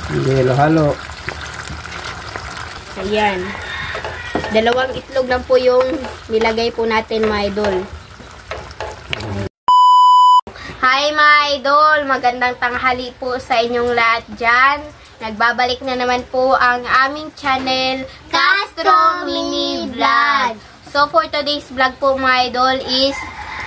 Hindi, halo-halo. Ayan. Dalawang itlog lang po yung nilagay po natin, mga idol. Hi, mga idol! Magandang tanghali po sa inyong lahat dyan. Nagbabalik na naman po ang aming channel, Castro Mini Vlog. So, for today's vlog po, mga idol, is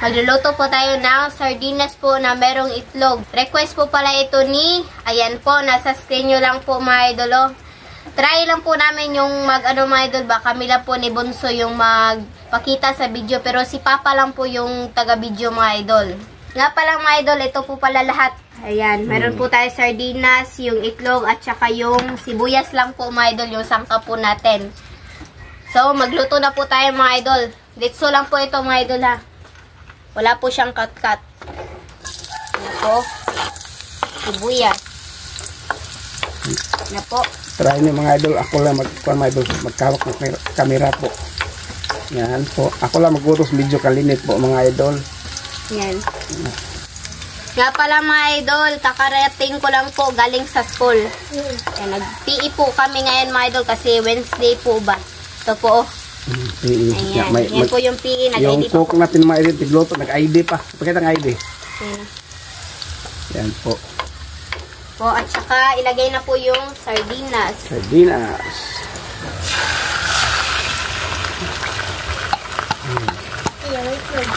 magluluto po tayo ng sardinas po na merong itlog. Request po pala ito ni, ayan po, nasa screen nyo lang po, mga idol. Oh. Try lang po namin yung mga idol ba, kami lang po ni Bunso yung magpakita sa video, pero si Papa lang po yung taga-video, mga idol. Nga palang, mga idol, ito po pala lahat. Ayan, meron po tayo sardinas, yung itlog, at saka yung sibuyas lang po, mga idol, yung sangka po natin. So, magluto na po tayo, mga idol. Ditso lang po ito, mga idol, ha. Wala po siyang cut-cut. Ayan po. Sibuyas. Ayan po. Try nyo, mga idol. Ako lang magkawak ng kamera po. Yan po. Ako lang magutos, medyo kalinit po, mga idol. Yan. Nga pala, mga idol, kakarating ko lang po galing sa school. Yan, nag-PE po kami ngayon, mga idol, kasi Wednesday po ba? Ito po. Ayan, yan po yung PE. Yung cook natin, mga idol, tigloto, nag-ID pa. Pakita ng ID. Yan po. Po, at saka ilagay na po yung sardinas. Sardinas.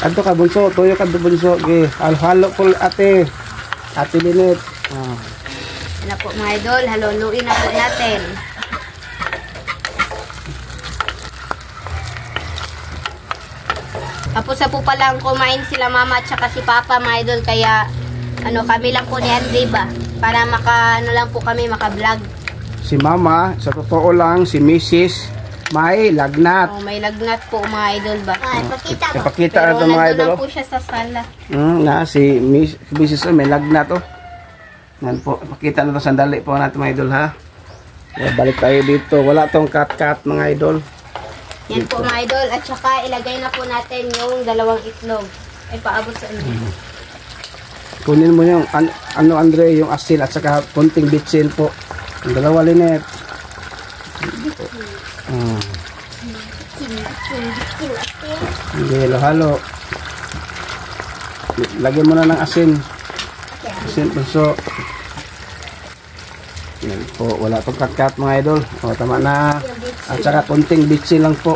Adto ka, Bunso. Tuyo ka, Bunso. Okay. Halo po, ate. Ate Linet. Yan na po, mga idol. Haluluin na po natin. Tapos na po palang kumain sila mama at saka si Papa, mga idol. Kaya, kami lang po ni Andre ba? Para lang po kami maka-vlog. Si Mama, sa totoo lang, si Mrs. may lagnat. Oh, may lagnat po, mga idol ba? Ipakita na ito, mga idol. Pero po siya sa sala. Si Mrs. may lagnat, oh. Yan po, ipakita na ito. Sandali po natin, mga idol, ha. Balik tayo dito. Wala tong cut-cut, mga idol. Yan po, mga idol. At saka ilagay na po natin yung dalawang itlog. Ay, paabot sa inyo. Kunin mo yung, Andre, yung asin at saka konting bitsin po. Yung dalawa, Linet. Hindi, halo-halo. Lagyan mo na ng asin. Asin, Bunso. Yan po, wala itong cut-cut, mga idol. O, tama na. At saka konting bitsin lang po.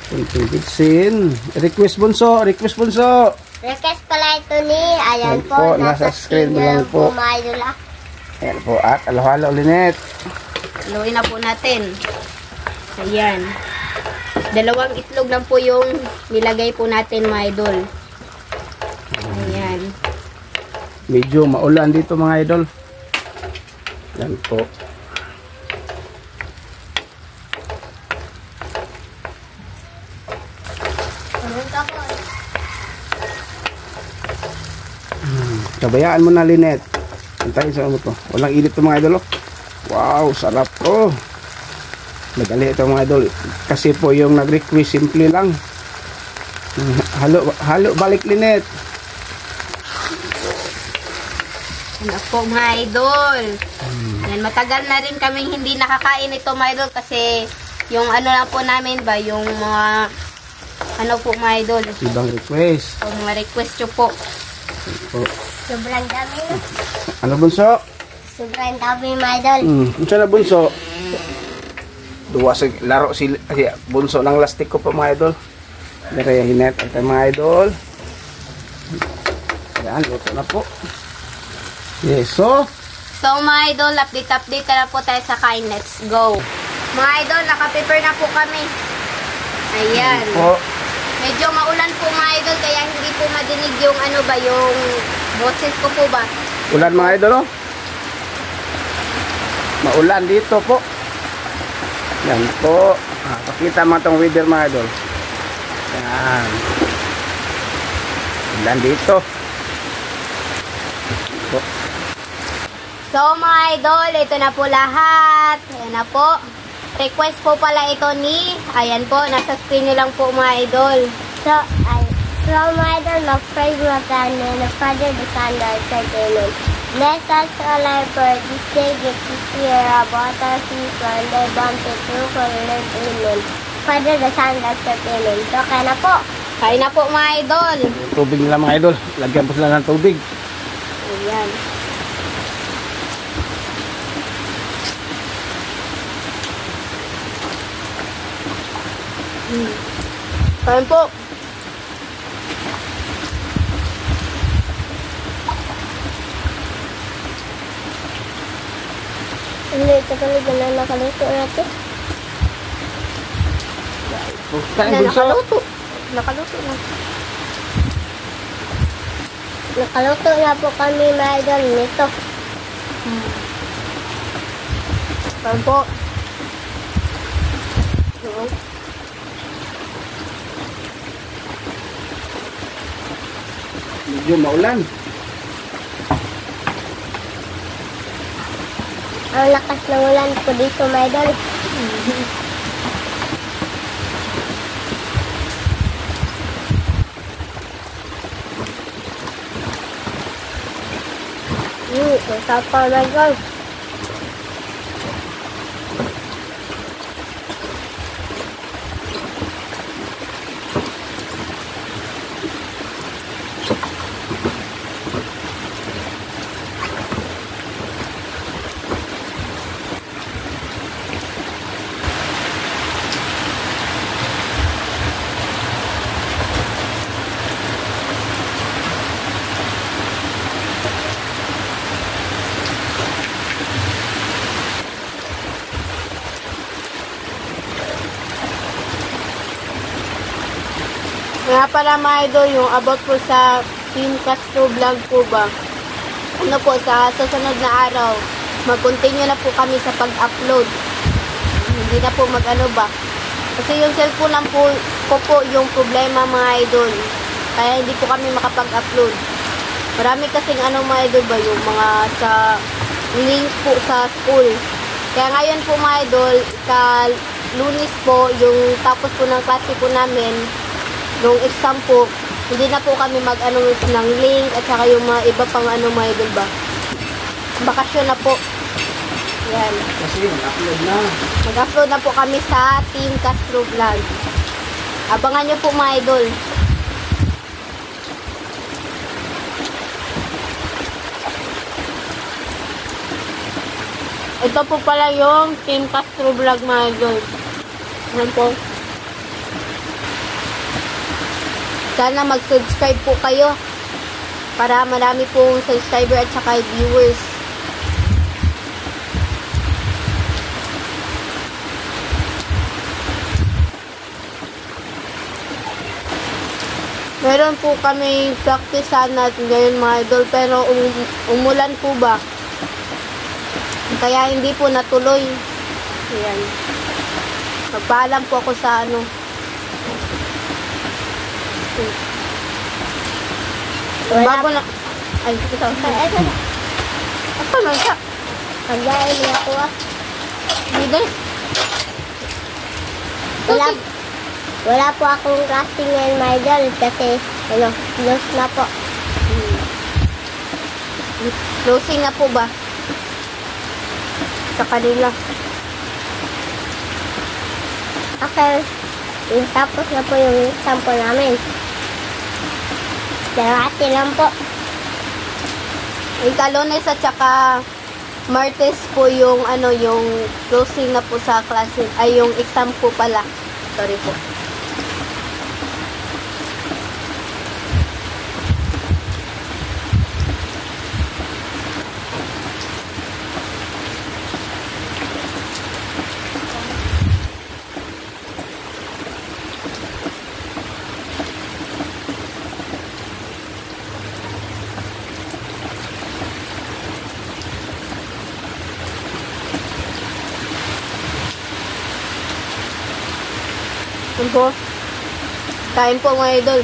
Konting bitsin. Request, Bunso. Request, Bunso. Request pala ito ni, ayan po, nasa screen mo lang po. Ayan po, at halo-halo, Linet. Haluin na po natin. Ayan. Dalawang itlog lang po yung nilagay po natin, mga idol. Ayan. Medyo maulan dito, mga idol. Ayan po. Kabayaan mo na, Linet. Antayin sa mo to. Walang init to, mga idol. Wow, sarap to. Madali ito, mga idol. Kasi po yung nag-request, simple lang. Halo, balik, Linet. Ano po, mga idol. Yan, matagal na rin kaming hindi nakakain ito, mga idol. Kasi yung lang po namin ba, yung mga po, mga idol. Ibang request. O, mga request nyo po. Sobrang dami na. Ano, Bunso? Sobrang dami, mga idol. Ano na, Bunso? Duwa sa laro si Bunso ng lastik ko po, mga idol. Dari hinet at mga idol. Yan, luto na po. Yes, so mga idol, update na po tayo sa kain. Let's go. Mga idol, naka-prepare na po kami. Ayan. Po. Medyo maulan po, mga idol, kaya hindi po madinig yung yung boses ko po ba. Ulan, mga idol, oh. Maulan dito po. Yan po. Pakita mo itong weather, mga idol. Yan. Ulan dito. Po. So, mga idol, ito na po lahat. Ayan na po. Request po pala ito ni, ayan po, nasa screen nyo lang po, mga idol. So, mga idol, mag-pray mo tayo ng Father, the Son, and the Holy Spirit. Let us alive for this day get to hear about our people. They wanted to collect amen. Father, the Son, the Spirit, amen. So, kaya na po. Kain na po mga idol. Yung tubig nila mga idol. Lagyan po sila ng tubig. Ayan. Kain po. Hindi, ito talaga na nakaluto natin. Kain Na, bunso. nakaluto. Nakaluto na. Nakaluto na po kami, mga idol, nito. Kain po. Medyo maulan. Ang lakas ng ulan po dito, mga idol. Ang sarap pa, mga idol. Kaya para mga idol, yung about po sa Team Castro Vlog po ba, ano po, sa susunod na araw, mag-continue na po kami sa pag-upload. Hindi na po mag-ano ba. Kasi yung cellphone lang po, yung problema mga idol. Kaya hindi po kami makapag-upload. Marami kasing ano mga idol ba, yung mga sa link po sa school. Kaya ngayon po mga idol, Lunes po, yung tapos po ng klase po namin, nung exam po, hindi na po kami mag-ano ng link at saka yung mga iba pang ano mga idol ba. Bakasyon na po. Yan. Kasi mag-upload na. Mag-upload na po kami sa Team Castro Vlog. Abangan nyo po mga idol. Ito po pala yung Team Castro Vlog mga idol. Yan po. Sana mag-subscribe po kayo para marami pong subscriber at saka viewers. Meron po kami practice sana ngayon mga idol pero umulan po ba? Kaya hindi po natuloy. Ayan. Magpaalam po ako sa ano. Bago na. Ay, ito. Ako lang siya. Pagdain niya ako ah. Hindi. Wala po akong klase ngayon, mga idol, kasi close na po. Closing na po ba? Sa kanila. Okay, tapos na po yung exam po namin. Darati lang po. Lunes at saka Martes po yung ano yung closing na po sa klase ay yung exam po pala. Sorry po. Ano po? Kain po mga idol.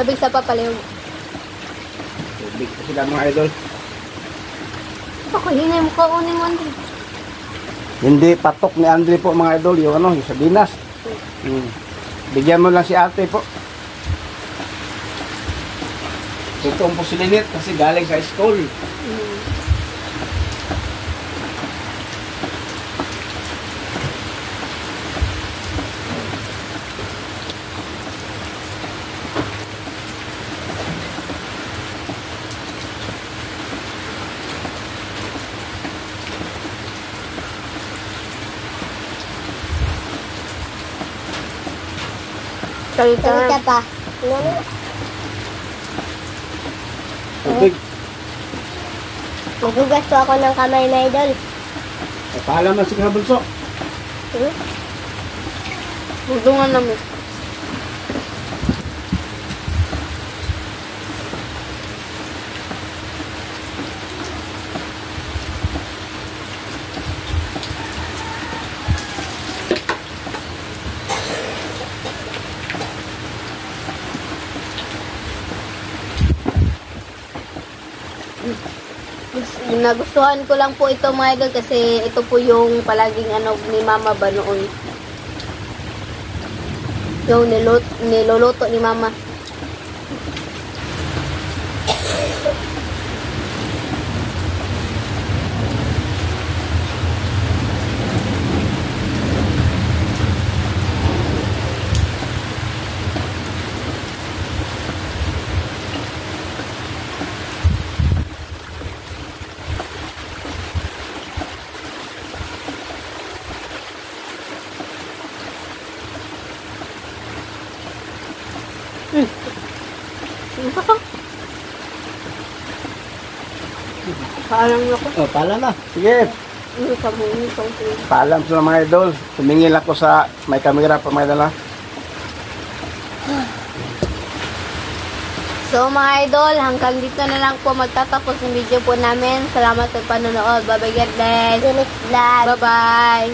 Sabig sa papaliw. Tubig po sila mga idol. Ako, hinay mo ka unin mo. Andre. Hindi patok ni Andre po mga idol, yung ano, yung sardinas. Bigyan mo lang si ate po. Tutong po si Lynette kasi galing sa school. Salita. Salita pa. Tubig. Magugas po ako ng kamay, my idol. Paalam na si Kabulso. Hudungan namin. Nagustuhan ko lang po ito mga idol kasi ito po yung palaging ano ni mama ba noon. Yung niluluto ni mama. Paalam ako. Oh, paalam na. Sige. Paalam sa mga idol. Tumingin ako sa may camera pa mga idol ha. So mga idol, hanggang dito na lang po magtatapos yung video po namin. Salamat sa panonood. Bye bye, God bless. Next vlog. Bye bye.